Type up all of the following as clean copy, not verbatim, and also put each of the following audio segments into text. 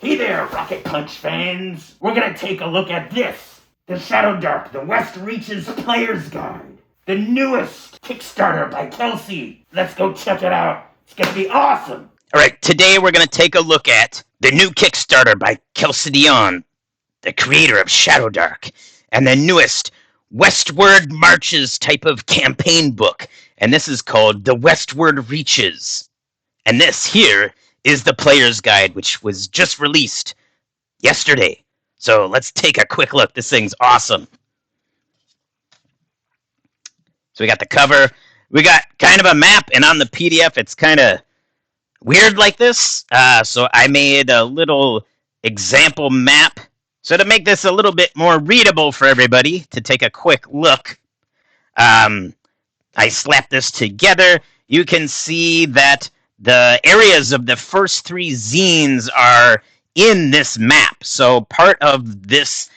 Hey there, Rocket Punch fans! We're gonna take a look at this! The Shadowdark, the Westward Reaches Player's Guide! The newest Kickstarter by Kelsey! Let's go check it out! It's gonna be awesome! Alright, today we're gonna take a look at the new Kickstarter by Kelsey Dionne, the creator of Shadowdark, and the newest Westward Marches type of campaign book. And this is called the Westward Reaches. And this here is the Player's Guide, which was just released yesterday. So let's take a quick look. This thing's awesome. So we got the cover. We got kind of a map, and on the PDF, it's kind of weird like this. So I made a little example map. So to make this a little bit more readable for everybody, to take a quick look, I slapped this together. You can see that the areas of the first three zines are in this map. So part of this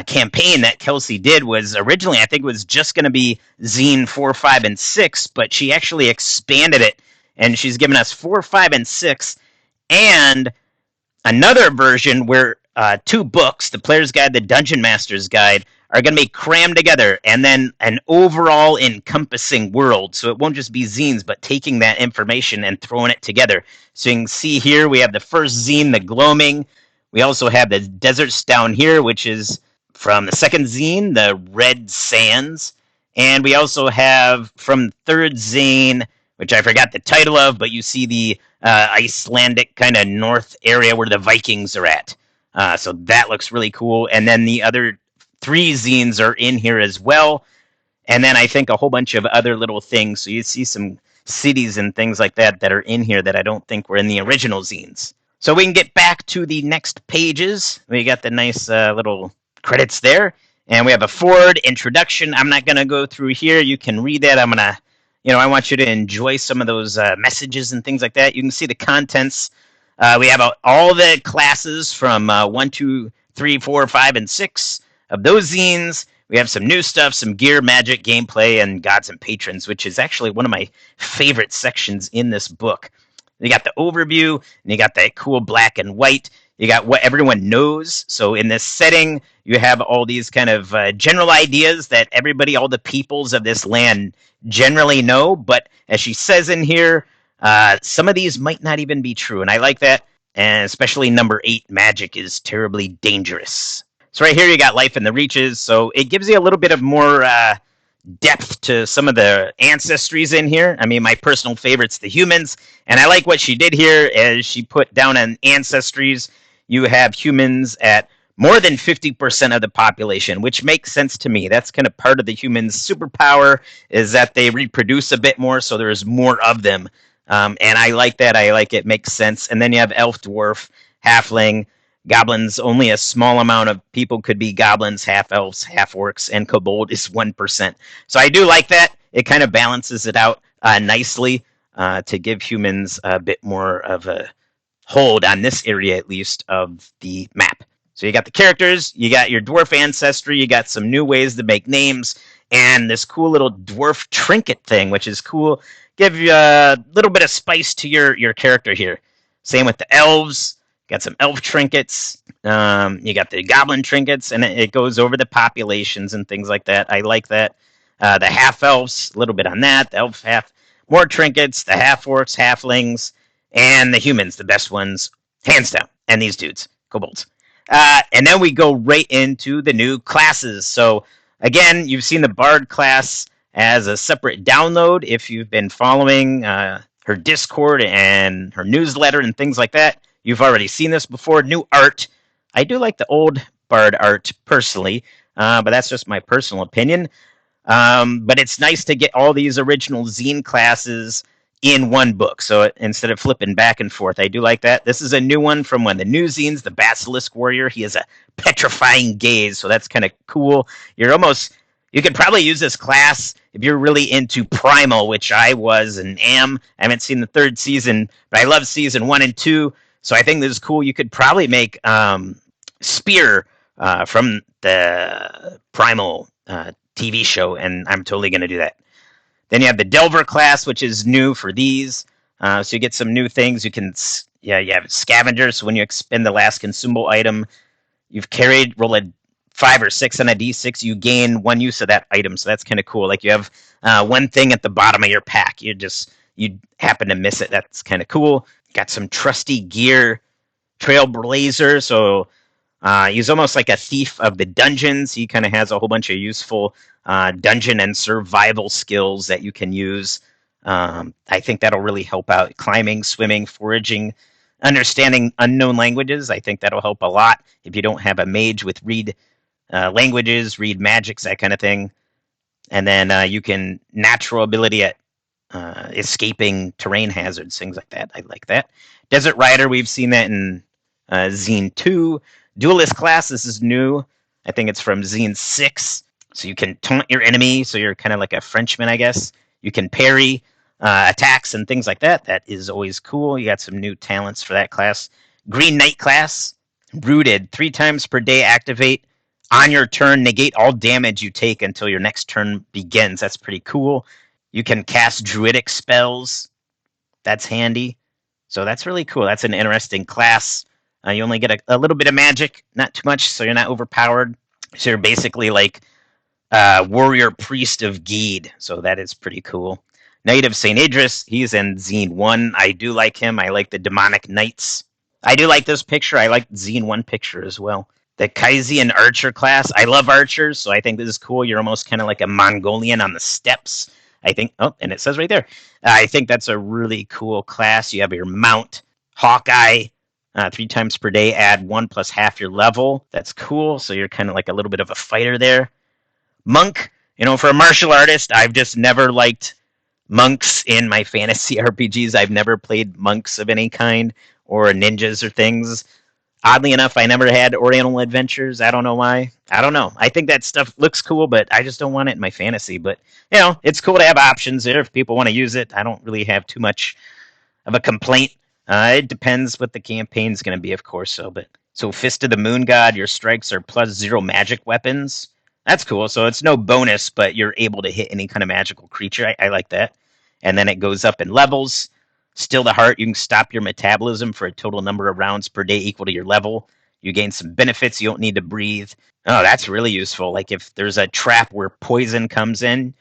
campaign that Kelsey did was originally, I think it was just going to be zine 4, 5, and 6, but she actually expanded it, and she's given us 4, 5, and 6, and another version where two books, the Player's Guide, the Dungeon Master's Guide, are going to be crammed together, and then an overall encompassing world. So it won't just be zines, but taking that information and throwing it together. So you can see here we have the first zine, the Gloaming. We also have the deserts down here, which is from the second zine, the Red Sands. And we also have from third zine, which I forgot the title of, but you see the Icelandic kind of north area where the Vikings are at. So that looks really cool. And then the other three zines are in here as well. And then I think a whole bunch of other little things. So you see some cities and things like that that are in here that I don't think were in the original zines. So we can get back to the next pages. We got the nice little credits there. And we have a forward introduction. I'm not going to go through here. You can read that. I'm going to, I want you to enjoy some of those messages and things like that. You can see the contents. We have all the classes from 1, 2, 3, 4, 5, and 6 of those zines. We have some new stuff, some gear, magic, gameplay, and gods and patrons, which is actually one of my favorite sections in this book. You got the overview, and you got that cool black and white. You got what everyone knows. So in this setting, you have all these kind of general ideas that everybody, all the peoples of this land generally know. But as she says in here, some of these might not even be true. And I like that. And especially number 8, magic is terribly dangerous. So right here you got Life in the Reaches. So it gives you a little bit of more depth to some of the ancestries in here. I mean, my personal favorite's the humans. And I like what she did here as she put down on ancestries. You have humans at more than 50% of the population, which makes sense to me. That's kind of part of the humans' superpower, is that they reproduce a bit more, so there's more of them. And I like that. I like it. Makes sense. And then you have elf, dwarf, halfling, goblins. Only a small amount of people could be goblins, half elves, half orcs, and kobold is 1%. So I do like that. It kind of balances it out nicely to give humans a bit more of a hold on this area, at least, of the map. So you got the characters, you got your dwarf ancestry, you got some new ways to make names, and this cool little dwarf trinket thing, which is cool. Give you a little bit of spice to your character here. Same with the elves. Got some elf trinkets. You got the goblin trinkets, and it goes over the populations and things like that. I like that. The half-elves, a little bit on that. The elf half, more trinkets. The half-orcs, halflings, and the humans, the best ones, hands down. And these dudes, kobolds. And then we go right into the new classes. So, again, you've seen the Bard class as a separate download if you've been following her Discord and her newsletter and things like that. You've already seen this before. New art. I do like the old Bard art personally, but that's just my personal opinion. But it's nice to get all these original zine classes in one book. So instead of flipping back and forth, I do like that. This is a new one from one of the new zines, the Basilisk Warrior. He has a petrifying gaze, so that's kind of cool. You could probably use this class if you're really into Primal, which I was and am. I haven't seen the third season, but I love season 1 and 2. So I think this is cool. You could probably make Spear from the Primal TV show, and I'm totally going to do that. Then you have the Delver class, which is new for these. So you get some new things. You can Yeah, you have Scavenger, so when you expend the last consumable item you've carried, roll a 5 or 6 on a d6, you gain 1 use of that item, so that's kind of cool. Like you have one thing at the bottom of your pack, you happen to miss it. That's kind of cool. Got some trusty gear, Trailblazer, so he's almost like a thief of the dungeons. He kind of has a whole bunch of useful dungeon and survival skills that you can use. I think that'll really help out climbing, swimming, foraging, understanding unknown languages. I think that'll help a lot if you don't have a mage with read languages, read magics, that kind of thing. And then you can natural ability at escaping terrain hazards, things like that. I like that. Desert Rider, we've seen that in Zine 2. Duelist class, this is new. I think it's from Zine 6. So you can taunt your enemy, so you're kind of like a Frenchman, I guess. You can parry attacks and things like that. That is always cool. You got some new talents for that class. Green Knight class, Rooted. 3 times per day activate. On your turn, negate all damage you take until your next turn begins. That's pretty cool. You can cast druidic spells. That's handy. So that's really cool. That's an interesting class. You only get a little bit of magic, not too much, so you're not overpowered. So you're basically like warrior priest of Geed. So that is pretty cool. Knight of St. Idris, he's in Zine 1. I do like him. I like the demonic knights. I do like this picture. I like Zine 1 picture as well. The Kaizian archer class. I love archers, so I think this is cool. You're almost kind of like a Mongolian on the steppes. I think, oh, and it says right there. I think that's a really cool class. You have your mount, Hawkeye, 3 times per day, add 1 plus half your level. That's cool. So you're kind of like a little bit of a fighter there. Monk, for a martial artist, I've just never liked monks in my fantasy RPGs. I've never played monks of any kind or ninjas or things. Oddly enough, I never had Oriental Adventures. I don't know why. I don't know. I think that stuff looks cool, but I just don't want it in my fantasy. But, it's cool to have options there if people want to use it. I don't really have too much of a complaint. It depends what the campaign's going to be, of course. So Fist of the Moon God, your strikes are +0 magic weapons. That's cool. So it's no bonus, but you're able to hit any kind of magical creature. I like that. And then it goes up in levels. Still the Heart, you can stop your metabolism for a total number of rounds per day equal to your level. You gain some benefits. You don't need to breathe. Oh, that's really useful. Like if there's a trap where poison comes in,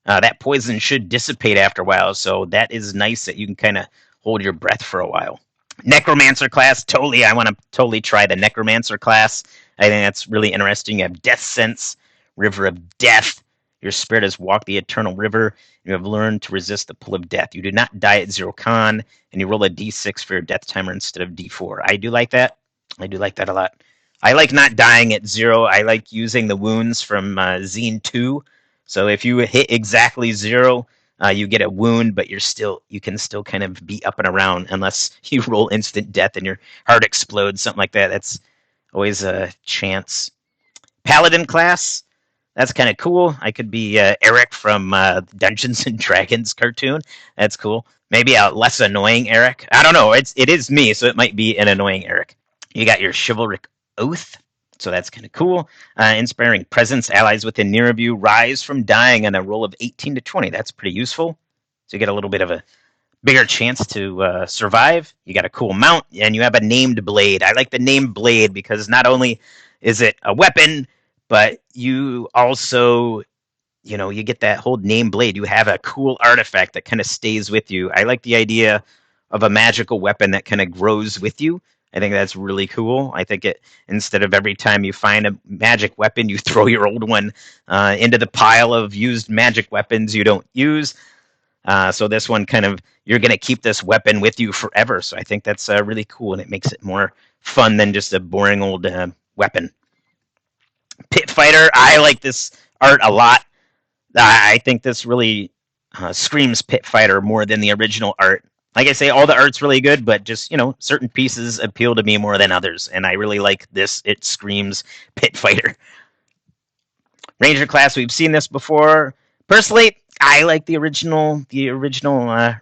that poison should dissipate after a while. So that is nice that you can kind of hold your breath for a while. Necromancer class, totally. I want to totally try the Necromancer class. I think that's really interesting. You have Death Sense, River of Death. Your spirit has walked the eternal river. You have learned to resist the pull of death. You do not die at 0 con, and you roll a d6 for your death timer instead of d4. I do like that. I do like that a lot. I like not dying at 0. I like using the wounds from Zine 2. So if you hit exactly 0, you get a wound, but you can still kind of be up and around unless you roll instant death and your heart explodes, something like that. That's always a chance. Paladin class. That's kind of cool. I could be Eric from Dungeons and Dragons cartoon. That's cool. Maybe a less annoying Eric. I don't know. It is me, so it might be an annoying Eric. You got your Chivalric Oath, so that's kind of cool. Inspiring Presence. Allies within near of you rise from dying on a roll of 18 to 20. That's pretty useful. So you get a little bit of a bigger chance to survive. You got a cool mount, and you have a named blade. I like the named blade because not only is it a weapon, but you also, you get that whole name blade. You have a cool artifact that kind of stays with you. I like the idea of a magical weapon that kind of grows with you. I think that's really cool. I think instead of every time you find a magic weapon, you throw your old one into the pile of used magic weapons you don't use. So this one you're going to keep this weapon with you forever. So I think that's really cool, and it makes it more fun than just a boring old weapon. Pit Fighter, I like this art a lot. I think this really screams Pit Fighter more than the original art. Like I say, all the art's really good, but just, certain pieces appeal to me more than others, and I really like this. It screams Pit Fighter. Ranger class, we've seen this before. Personally, I like the original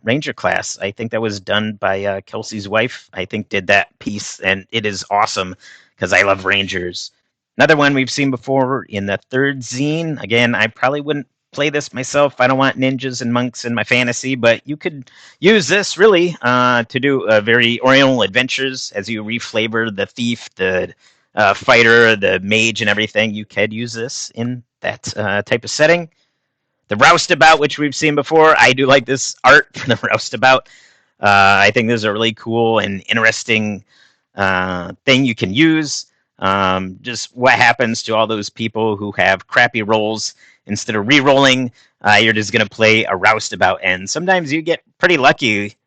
Ranger class. I think that was done by Kelsey's wife. I think did that piece, and it is awesome because I love Rangers. Another one we've seen before in the 3rd zine. Again, I probably wouldn't play this myself. I don't want ninjas and monks in my fantasy, but you could use this really to do very Oriental adventures as you reflavor the thief, the fighter, the mage, and everything. You could use this in that type of setting. The roustabout, which we've seen before, I do like this art for the roustabout. I think this is a really cool and interesting thing you can use. Just what happens to all those people who have crappy rolls. Instead of re-rolling, you're just going to play a roustabout, and sometimes you get pretty lucky.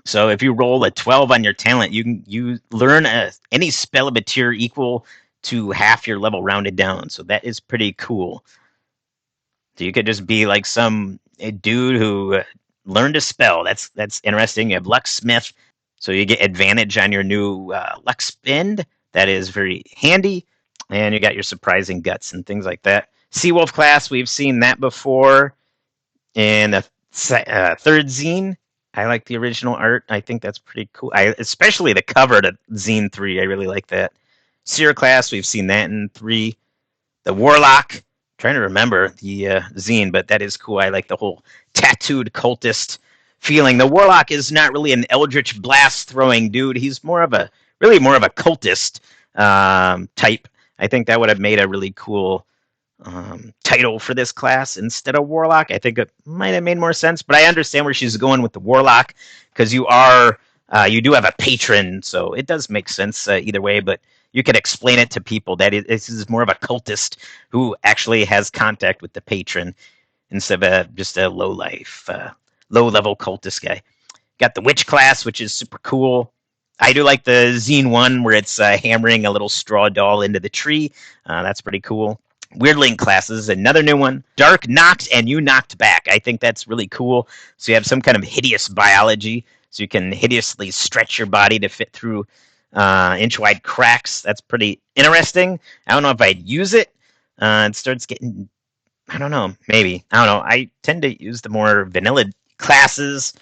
So if you roll a 12 on your talent, you learn any spell of a tier equal to half your level rounded down. So that is pretty cool. So you could just be like some dude who learned a spell. That's interesting. You have Lucksmith, so you get advantage on your new luck spend. That is very handy. And you got your surprising guts and things like that. Seawolf class, we've seen that before in the third zine. I like the original art. I think that's pretty cool. Especially the cover to zine 3. I really like that. Seer class, we've seen that in 3. The Warlock, trying to remember the zine, but that is cool. I like the whole tattooed cultist feeling. The Warlock is not really an eldritch blast throwing dude. He's more of a cultist type. I think that would have made a really cool title for this class instead of Warlock. I think it might have made more sense, but I understand where she's going with the Warlock because you do have a patron, so it does make sense either way, but you could explain it to people that this is more of a cultist who actually has contact with the patron instead of just a low-level cultist guy. Got the Witch class, which is super cool. I do like the Zine 1 where it's hammering a little straw doll into the tree. That's pretty cool. Weirdling classes, another new one. Dark knocked and you knocked back. I think that's really cool. So you have some kind of hideous biology, so you can hideously stretch your body to fit through inch-wide cracks. That's pretty interesting. I don't know if I'd use it. It starts getting, I don't know, maybe. I don't know. I tend to use the more vanilla classes,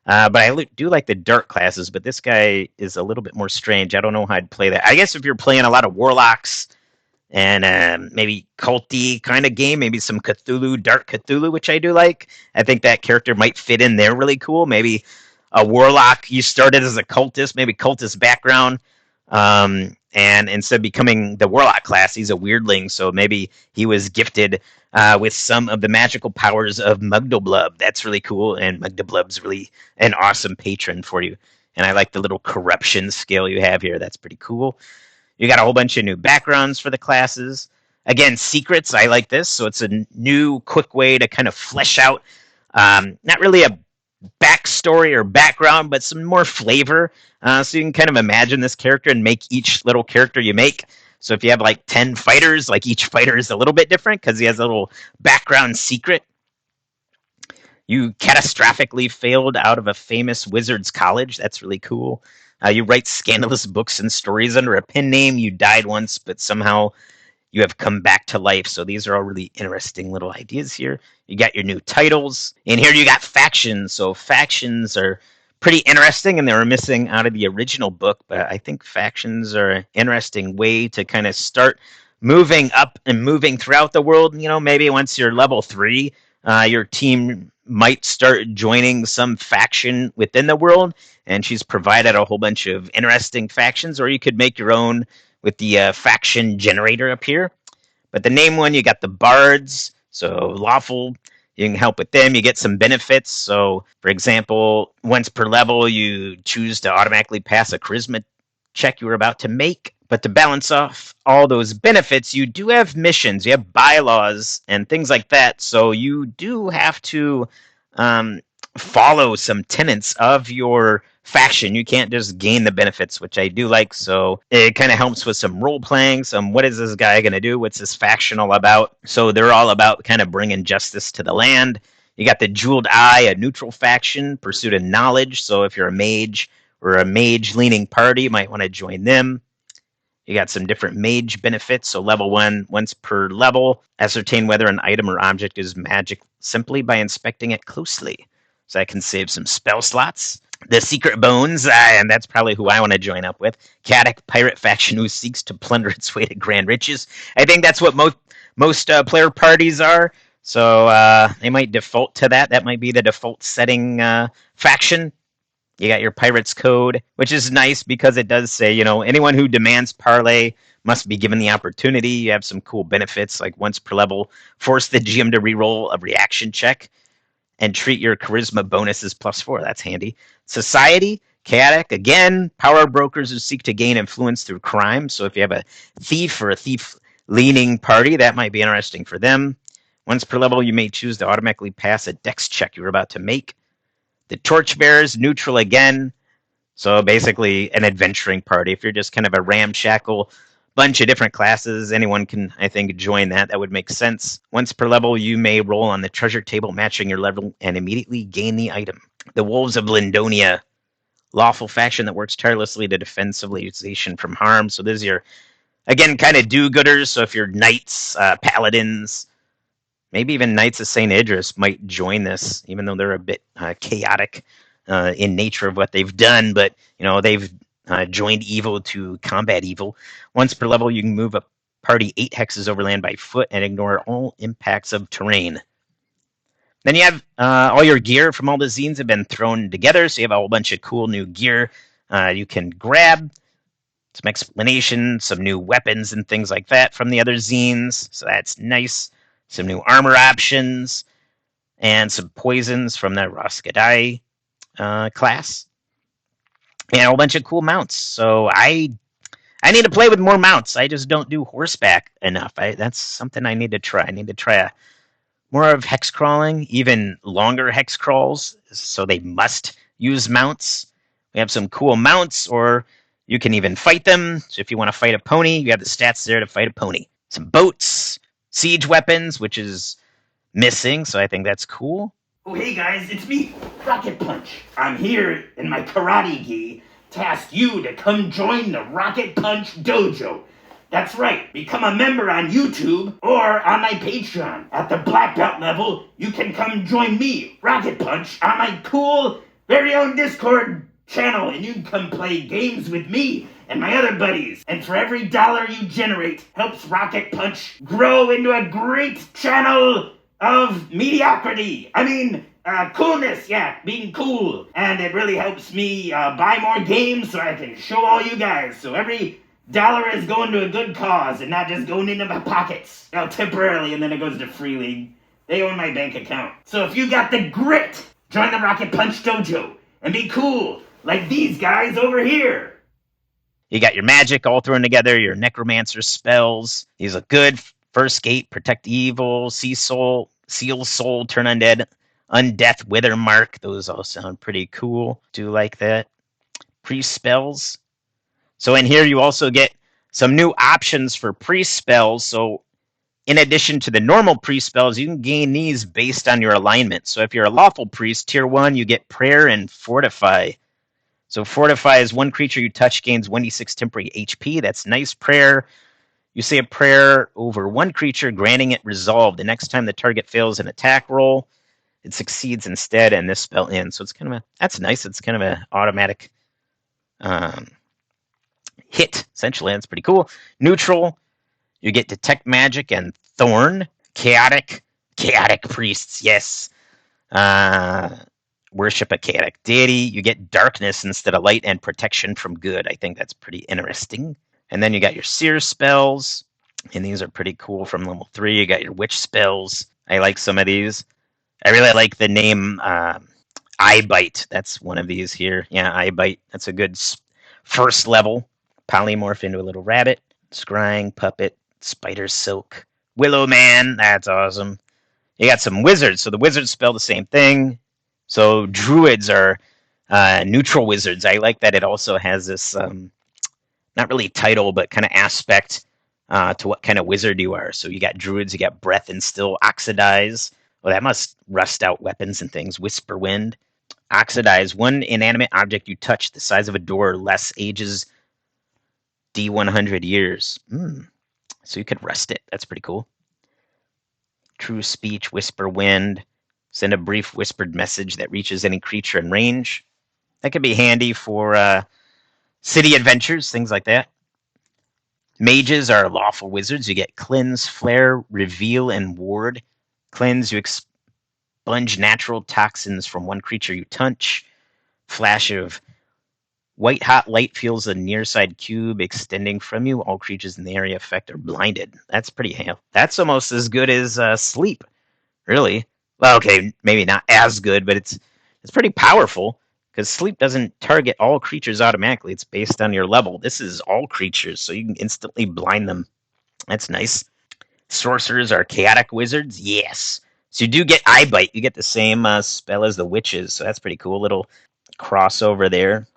but I do like the dark classes, but this guy is a little bit more strange. I don't know how I'd play that. I guess if you're playing a lot of warlocks and maybe culty kind of game, maybe some Cthulhu, Dark Cthulhu, which I do like, I think that character might fit in there really cool. Maybe a warlock, you started as a cultist, maybe cultist background, and instead of becoming the warlock class, he's a weirdling, so maybe he was gifted with some of the magical powers of Mugdalblub. That's really cool, and Mugdalblub's really an awesome patron for you. And I like the little corruption scale you have here. That's pretty cool. You got a whole bunch of new backgrounds for the classes. Again, secrets, I like this, so it's a new, quick way to kind of flesh out, not really a backstory or background, but some more flavor. So you can kind of imagine this character and make each little character you make. So if you have like 10 fighters, like each fighter is a little bit different because he has a little background secret. You catastrophically failed out of a famous wizard's college. That's really cool. You write scandalous books and stories under a pen name. You died once, but somehow you have come back to life. So these are all really interesting little ideas here. You got your new titles. And here you got factions. So factions are pretty interesting, and they were missing out of the original book. But I think factions are an interesting way to kind of start moving up and moving throughout the world. You know, maybe once you're level 3, your team might start joining some faction within the world. And she's provided a whole bunch of interesting factions, or you could make your own with the faction generator up here. But the name one, you got the bards, so lawful, you can help with them, you get some benefits. So, for example, once per level, you choose to automatically pass a charisma check you were about to make. But to balance off all those benefits, you do have missions, you have bylaws, and things like that. So you do have to follow some tenets of your faction. You can't just gain the benefits, which I do like. So it kind of helps with some role playing, some what is this guy going to do? What's this faction all about? So they're all about kind of bringing justice to the land. You got the Jeweled Eye, a neutral faction, pursuit of knowledge. So if you're a mage or a mage-leaning party, you might want to join them. You got some different mage benefits. So level 1, once per level, ascertain whether an item or object is magic simply by inspecting it closely. So I can save some spell slots. The Secret Bones, and that's probably who I want to join up with. Caddick, pirate faction who seeks to plunder its way to grand riches. I think that's what most player parties are. So they might default to that. That might be the default setting faction. You got your pirate's code, which is nice because it does say, anyone who demands parlay must be given the opportunity. You have some cool benefits, like once per level, force the GM to reroll a reaction check and treat your charisma bonuses +4. That's handy. Society, chaotic, again, power brokers who seek to gain influence through crime. So if you have a thief or a thief-leaning party, that might be interesting for them. Once per level, you may choose to automatically pass a dex check you're about to make. The Torchbearers, neutral again. So basically an adventuring party. If you're just kind of a ramshackle bunch of different classes, anyone can, I think, join that. That would make sense. Once per level, you may roll on the treasure table matching your level and immediately gain the item. The Wolves of Lindonia, lawful faction that works tirelessly to defend civilization from harm. So this is your, again, kind of do-gooders. So if you're knights, paladins, maybe even Knights of St. Idris might join this, even though they're a bit chaotic in nature of what they've done. But, they've joined evil to combat evil. Once per level, you can move a party 8 hexes overland by foot and ignore all impacts of terrain. Then you have all your gear from all the zines have been thrown together, so you have a whole bunch of cool new gear you can grab. Some explanation, some new weapons and things like that from the other zines, so that's nice. Some new armor options, and some poisons from the Roskadai class. And a whole bunch of cool mounts. So I need to play with more mounts. I just don't do horseback enough. That's something I need to try. I need to try more of hex crawling, even longer hex crawls, so they must use mounts. We have some cool mounts, or you can even fight them. So if you want to fight a pony, you have the stats there to fight a pony. Some boats, siege weapons, which is missing, so I think that's cool. Oh, hey guys, it's me, Rocket Punch. I'm here in my karate gi to ask you to come join the Rocket Punch Dojo. That's right, become a member on YouTube or on my Patreon. At the black belt level, you can come join me, Rocket Punch, on my cool, very own Discord channel, and you can come play games with me and my other buddies. And for every dollar you generate, helps Rocket Punch grow into a great channel of mediocrity. Coolness, being cool. And it really helps me buy more games so I can show all you guys. So every dollar is going to a good cause and not just going into my pockets. Temporarily, and then it goes to Free League. They own my bank account. So if you got the grit, join the Rocket Punch Dojo and be cool like these guys over here. You got your magic all thrown together, your necromancer spells. These look good. First Gate, Protect Evil, Seal Soul, Turn Undead, Undeath, Wither Mark. Those all sound pretty cool. Do like that. Priest spells. So in here you also get some new options for priest spells. So in addition to the normal priest spells, you can gain these based on your alignment. So if you're a lawful priest, tier 1, you get Prayer and Fortify. So Fortify is one creature you touch gains 1d6 temporary HP. That's nice. Prayer. You say a prayer over one creature, granting it resolve. The next time the target fails an attack roll, it succeeds instead, and this spell ends. So it's that's nice. It's kind of an automatic hit, essentially. That's pretty cool. Neutral. You get Detect Magic and Thorn. Chaotic priests, yes. Worship a chaotic deity. You get Darkness instead of Light and Protection from Good. I think that's pretty interesting. And then you got your Seer spells, and these are pretty cool from level 3. You got your Witch spells. I like some of these. I really like the name Eye Bite. That's one of these here. Yeah, Eye Bite. That's a good first level. Polymorph into a little rabbit. Scrying, Puppet, Spider Silk, Willow Man. That's awesome. You got some wizards. So the wizards spell the same thing. So druids are neutral wizards. I like that it also has this, not really title, but kind of aspect to what kind of wizard you are. So you got druids, you got breath and still, oxidize. Well, that must rust out weapons and things. Whisper wind. Oxidize. One inanimate object you touch the size of a door less ages D100 years. So you could rust it. That's pretty cool. True speech. Whisper wind. Send a brief whispered message that reaches any creature in range. That could be handy for city adventures, things like that. Mages are lawful wizards. You get cleanse, flare, reveal, and ward. Cleanse, you expunge natural toxins from one creature you touch. Flash of white hot light fills a near side cube extending from you. All creatures in the area affect are blinded. That's pretty hell. That's almost as good as sleep, really. Well, okay, maybe not as good, but it's pretty powerful because sleep doesn't target all creatures automatically. It's based on your level. This is all creatures, so you can instantly blind them. That's nice. Sorcerers are chaotic wizards. Yes. So you do get eye bite. You get the same spell as the witches, so that's pretty cool. Little crossover there.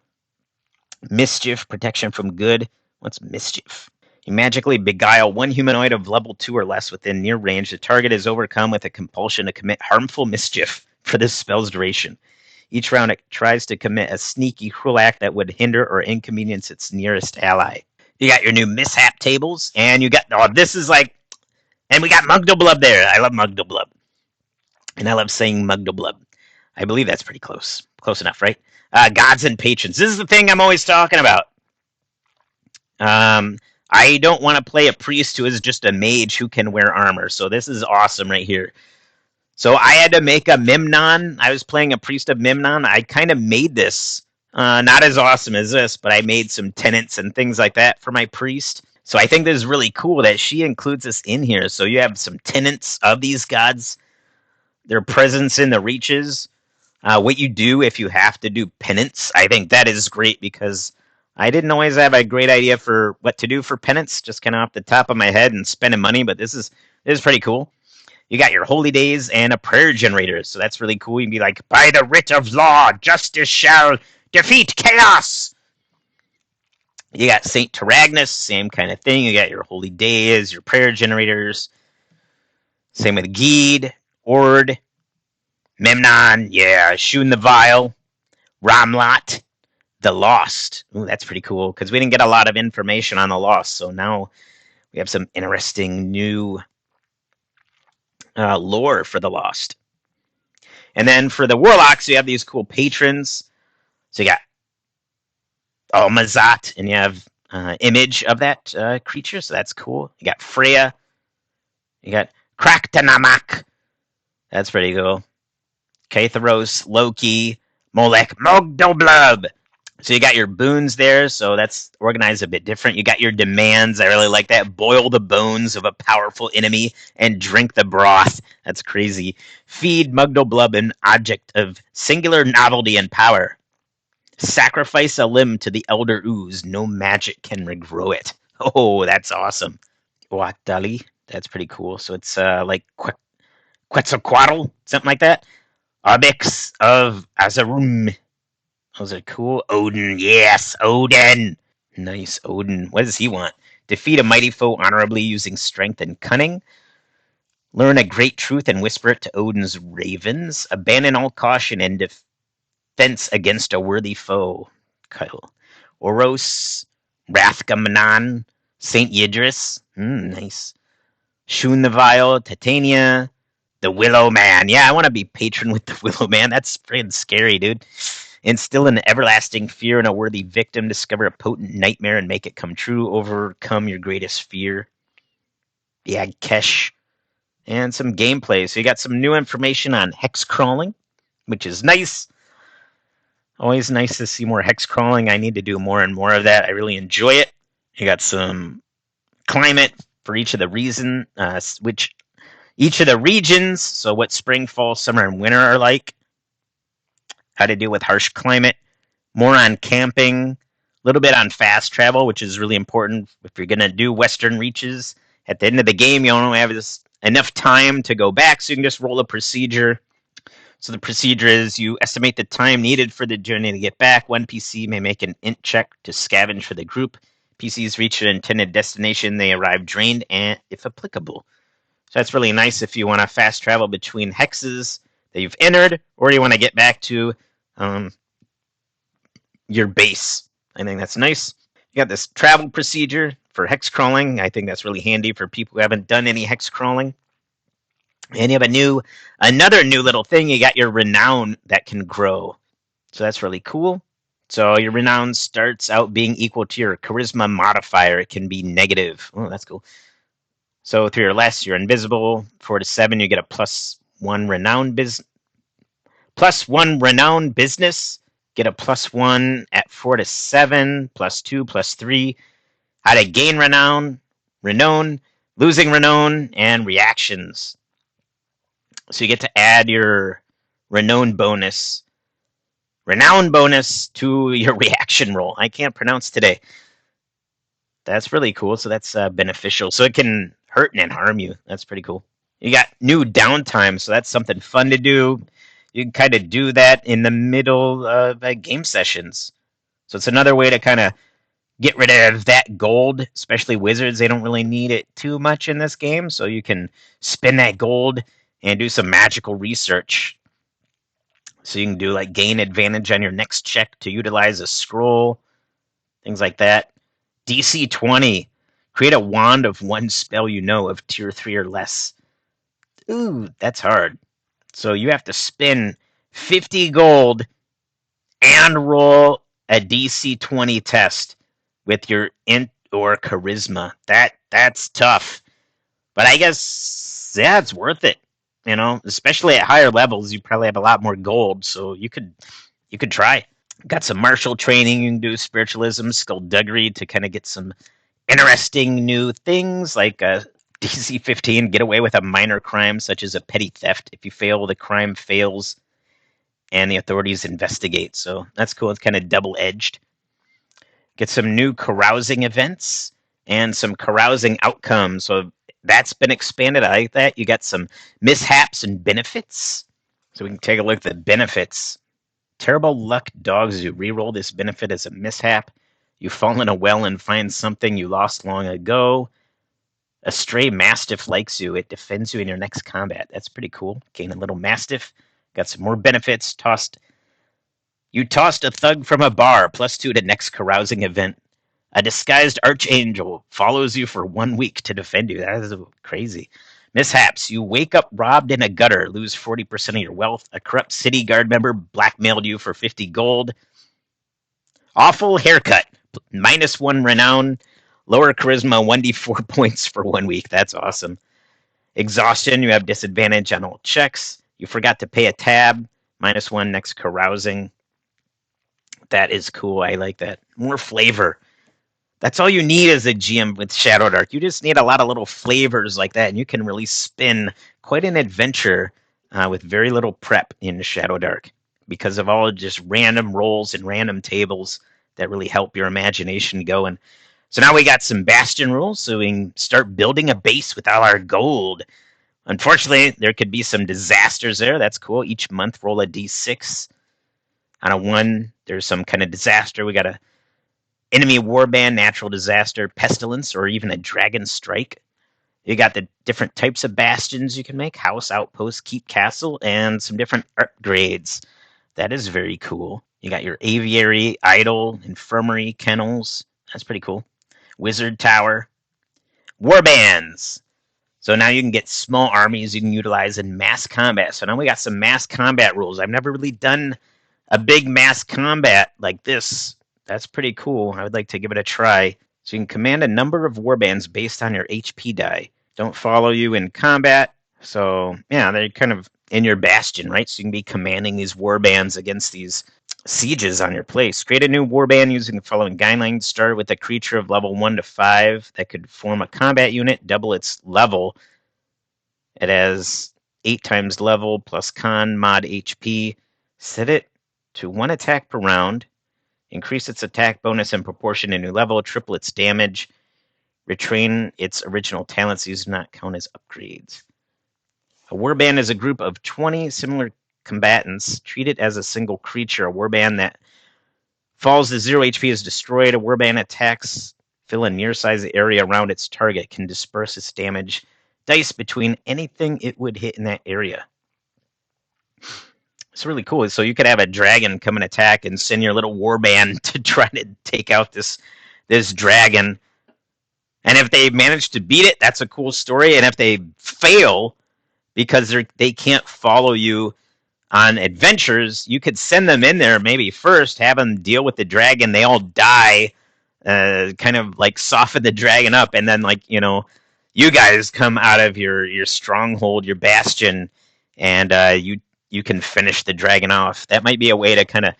Mischief, protection from good. What's mischief? You magically beguile one humanoid of level 2 or less within near range. The target is overcome with a compulsion to commit harmful mischief for this spell's duration. Each round it tries to commit a sneaky, cruel act that would hinder or inconvenience its nearest ally. You got your new mishap tables, and you got, this is like, and we got Mugdalblub there. I love Mugdalblub. And I love saying Mugdalblub. I believe that's pretty close. Close enough, right? Gods and patrons. This is the thing I'm always talking about. I don't want to play a priest who is just a mage who can wear armor. So this is awesome right here. So I had to make a Memnon. I was playing a priest of Memnon. I kind of made this. Not as awesome as this, but I made some tenets and things like that for my priest. So I think this is really cool that she includes this in here. So you have some tenets of these gods, their presence in the reaches, what you do if you have to do penance. I think that is great because I didn't always have a great idea for what to do for penance, just kind of off the top of my head and spending money, but this is pretty cool. You got your holy days and a prayer generator, so that's really cool. You can be like, by the writ of law, justice shall defeat chaos. You got Saint Taragnus, same kind of thing. You got your holy days, your prayer generators. Same with Geed, Ord, Memnon, yeah, Shun the Vile, Ramlot, the Lost. Ooh, that's pretty cool because we didn't get a lot of information on the Lost, so now we have some interesting new lore for the Lost. And then for the Warlocks, you have these cool patrons. So you got Almazat, and you have image of that creature, so that's cool. You got Freya. You got Kraktanamak. That's pretty cool. Katheros, Loki, Molech, Mogdoblub. So you got your boons there, so that's organized a bit different. You got your demands. I really like that. Boil the bones of a powerful enemy and drink the broth. That's crazy. Feed Mugdoblub an object of singular novelty and power. Sacrifice a limb to the Elder Ooze. No magic can regrow it. Oh, that's awesome. Uatali. That's pretty cool. So it's like Quetzalcoatl, something like that. Obix of Azarum. Those are cool. Odin, yes, Odin. Nice, Odin. What does he want? Defeat a mighty foe honorably using strength and cunning. Learn a great truth and whisper it to Odin's ravens. Abandon all caution and defense against a worthy foe. Kyle. Oros, Rathgamanon, Saint Yidris. Nice. Shun the Vile, Titania, the Willow Man. Yeah, I want to be patron with the Willow Man. That's freaking scary, dude. Instill an everlasting fear in a worthy victim. Discover a potent nightmare and make it come true. Overcome your greatest fear. Yeah, Kesh. And some gameplay. So you got some new information on hex crawling, which is nice. Always nice to see more hex crawling. I need to do more and more of that. I really enjoy it. You got some climate for each of the each of the regions. So what spring, fall, summer, and winter are like. How to deal with harsh climate, more on camping, a little bit on fast travel, which is really important if you're going to do Western Reaches. At the end of the game, you only have enough time to go back, so you can just roll a procedure. So the procedure is you estimate the time needed for the journey to get back. One PC may make an int check to scavenge for the group. PCs reach their intended destination, they arrive drained, and if applicable. So that's really nice if you want to fast travel between hexes that you've entered, or you want to get back to your base. I think that's nice. You got this travel procedure for hex crawling. I think that's really handy for people who haven't done any hex crawling. And you have another new little thing. You got your renown that can grow. So that's really cool. So your renown starts out being equal to your charisma modifier. It can be negative. Oh, that's cool. So 3 or less, you're invisible. 4 to 7, you get a +1 renown business. Get a +1 at 4 to 7, +2, +3. How to gain renown, losing renown, and reactions. So you get to add your renown bonus to your reaction roll. I can't pronounce today. That's really cool. So that's beneficial. So it can hurt and harm you. That's pretty cool. You got new downtime, so that's something fun to do. You can kind of do that in the middle of game sessions. So it's another way to kind of get rid of that gold, especially wizards. They don't really need it too much in this game, so you can spend that gold and do some magical research. So you can do like gain advantage on your next check to utilize a scroll, things like that. DC 20, create a wand of one spell you know of tier 3 or less. Ooh, that's hard. So you have to spend 50 gold and roll a DC 20 test with your int or charisma. That's tough. But I guess yeah, it's worth it. You know, especially at higher levels, you probably have a lot more gold, so you could try. Got some martial training. You can do spiritualism, skullduggery to kind of get some interesting new things like DC 15, get away with a minor crime such as a petty theft. If you fail, the crime fails and the authorities investigate. So that's cool. It's kind of double-edged. Get some new carousing events and some carousing outcomes. So that's been expanded. I like that. You got some mishaps and benefits. So we can take a look at the benefits. Terrible luck dogs you. Reroll this benefit as a mishap. You fall in a well and find something you lost long ago. A stray mastiff likes you. It defends you in your next combat. That's pretty cool. Gain a little mastiff. Got some more benefits. You tossed a thug from a bar. +2 to next carousing event. A disguised archangel follows you for 1 week to defend you. That is crazy. Mishaps. You wake up robbed in a gutter. Lose 40% of your wealth. A corrupt city guard member blackmailed you for 50 gold. Awful haircut. -1 renown. Lower charisma, 1d4 points for 1 week. That's awesome. Exhaustion, you have disadvantage on all checks. You forgot to pay a tab. -1 next carousing. That is cool. I like that. More flavor. That's all you need as a GM with Shadowdark. You just need a lot of little flavors like that, and you can really spin quite an adventure with very little prep in Shadowdark because of all just random rolls and random tables that really help your imagination going. So now we got some Bastion rules, so we can start building a base with all our gold. Unfortunately, there could be some disasters there. That's cool. Each month, roll a d6. On a 1, there's some kind of disaster. We got a enemy warband, natural disaster, pestilence, or even a dragon strike. You got the different types of bastions you can make: house, outpost, keep, castle, and some different upgrades. That is very cool. You got your aviary, idol, infirmary, kennels. That's pretty cool. Wizard tower. Warbands. So now you can get small armies you can utilize in mass combat. So now we got some mass combat rules. I've never really done a big mass combat like this. That's pretty cool. I would like to give it a try. So you can command a number of warbands based on your HP die. Don't follow you in combat. So yeah, they're kind of in your bastion, right? So you can be commanding these warbands against these sieges on your place. Create a new warband using the following guidelines. Start with a creature of level 1 to 5 that could form a combat unit, double its level. It has 8 times level plus con mod HP. Set it to 1 attack per round. Increase its attack bonus in proportion to new level. Triple its damage. Retrain its original talents. These do not count as upgrades. A warband is a group of 20 similar combatants. Treat it as a single creature. A warband that falls to 0 HP is destroyed. A warband attacks fill a near-sized area around its target. Can disperse its damage dice between anything it would hit in that area. It's really cool. So you could have a dragon come and attack and send your little warband to try to take out this dragon. And if they manage to beat it, that's a cool story. And if they fail because they can't follow you on adventures, you could send them in there maybe first, have them deal with the dragon. They all die, kind of like soften the dragon up, and then like you guys come out of your stronghold, your bastion, and you can finish the dragon off. That might be a way to kind of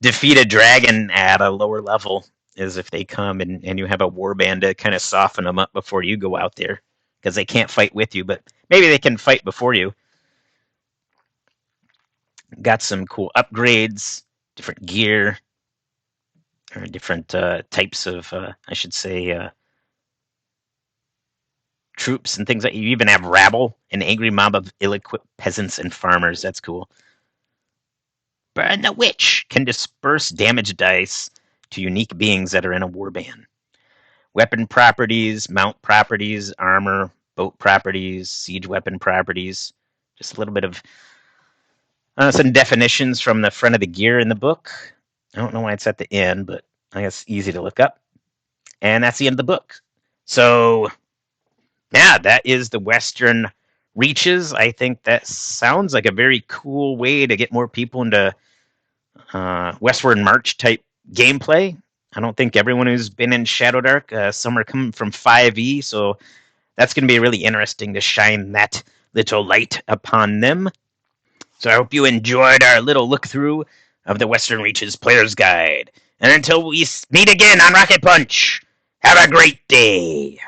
defeat a dragon at a lower level, is if they come and you have a warband to kind of soften them up before you go out there, because they can't fight with you, but maybe they can fight before you. Got some cool upgrades, different gear, or different types of, I should say, troops and things like. You even have rabble, an angry mob of ill-equipped peasants and farmers. That's cool. Burn the Witch can disperse damage dice to unique beings that are in a warband. Weapon properties, mount properties, armor, boat properties, siege weapon properties. Just a little bit of some definitions from the front of the gear in the book. I don't know why it's at the end, but I guess easy to look up. And that's the end of the book. So, yeah, that is the Western Reaches. I think that sounds like a very cool way to get more people into Westward March type gameplay. I don't think everyone who's been in Shadowdark, some are coming from 5e, so that's going to be really interesting to shine that little light upon them. So I hope you enjoyed our little look through of the Western Reaches Player's Guide. And until we meet again on Rocket Punch, have a great day.